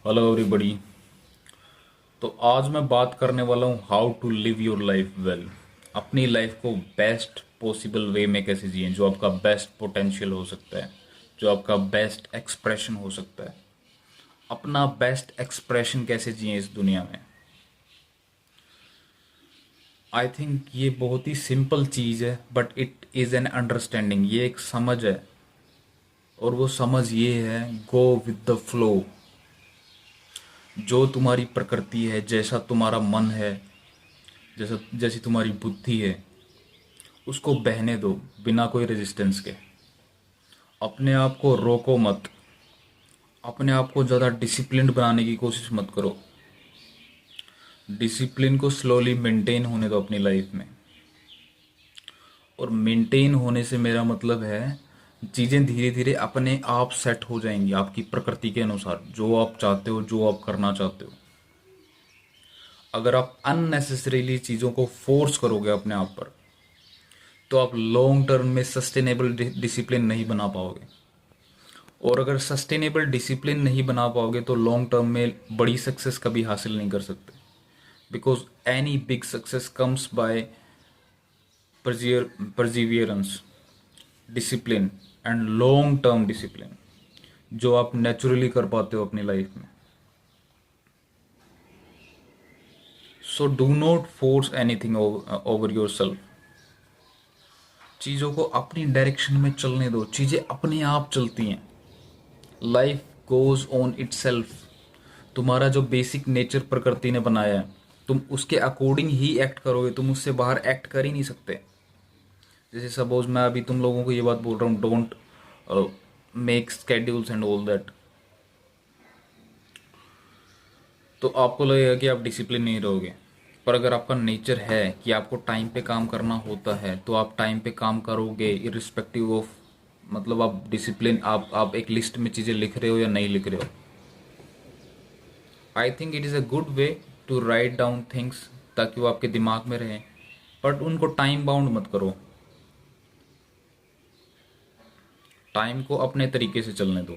Hello everybody. तो आज मैं बात करने वाला हूँ how to live your life well. अपनी लाइफ को बेस्ट पॉसिबल वे में कैसे जिए, जो आपका बेस्ट पोटेंशियल हो सकता है, जो आपका बेस्ट एक्सप्रेशन हो सकता है। अपना बेस्ट एक्सप्रेशन कैसे जिए इस दुनिया में। आई थिंक ये बहुत ही सिंपल चीज़ है, but it is an understanding. ये एक समझ है, और वो समझ ये है, गो विद द फ्लो। जो तुम्हारी प्रकृति है, जैसा तुम्हारा मन है, जैसा जैसी तुम्हारी बुद्धि है, उसको बहने दो बिना कोई रेजिस्टेंस के। अपने आप को रोको मत। अपने आप को ज़्यादा डिसिप्लिन्ड बनाने की कोशिश मत करो। डिसिप्लिन को स्लोली मेंटेन होने दो अपनी लाइफ में। और मेंटेन होने से मेरा मतलब है, चीज़ें धीरे धीरे अपने आप सेट हो जाएंगी आपकी प्रकृति के अनुसार, जो आप चाहते हो, जो आप करना चाहते हो। अगर आप अननेसेसरीली चीज़ों को फोर्स करोगे अपने आप पर, तो आप लॉन्ग टर्म में सस्टेनेबल डिसिप्लिन नहीं बना पाओगे। और अगर सस्टेनेबल डिसिप्लिन नहीं बना पाओगे तो लॉन्ग टर्म में बड़ी सक्सेस कभी हासिल नहीं कर सकते। Because any big success comes by perseverance, discipline and long term discipline, जो आप नेचुरली कर पाते हो अपनी लाइफ में। So do not force anything over yourself. चीज़ों को अपनी डायरेक्शन में चलने दो, चीज़ें अपने आप चलती हैं। Life goes on it self. तुम्हारा जो बेसिक नेचर प्रकृति ने बनाया है, तुम उसके अकॉर्डिंग ही एक्ट करोगे, तुम उससे बाहर एक्ट कर ही नहीं सकते। जैसे सपोज मैं अभी तुम लोगों को ये बात बोल रहा हूँ, don't make schedules and all that, तो आपको लगेगा कि आप डिसिप्लिन नहीं रहोगे। पर अगर आपका नेचर है कि आपको टाइम पे काम करना होता है, तो आप टाइम पे काम करोगे इरिस्पेक्टिव ऑफ, मतलब आप डिसिप्लिन, आप एक लिस्ट में चीज़ें लिख रहे हो या नहीं लिख रहे हो। I think it is a good way to write down things, ताकि वो आपके दिमाग में रहें, बट उनको टाइम बाउंड मत करो। टाइम को अपने तरीके से चलने दो,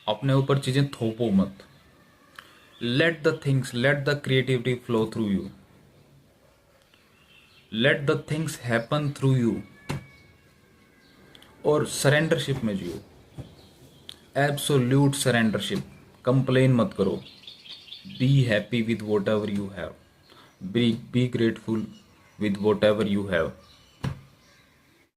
अपने ऊपर चीज़ें थोपो मत। Let the things, let the creativity flow through you, let the things happen through you. और सरेंडरशिप में जियो, एब्सोल्यूट सरेंडरशिप। कंप्लेन मत करो। Be happy with what ever you have, be grateful with what ever you have.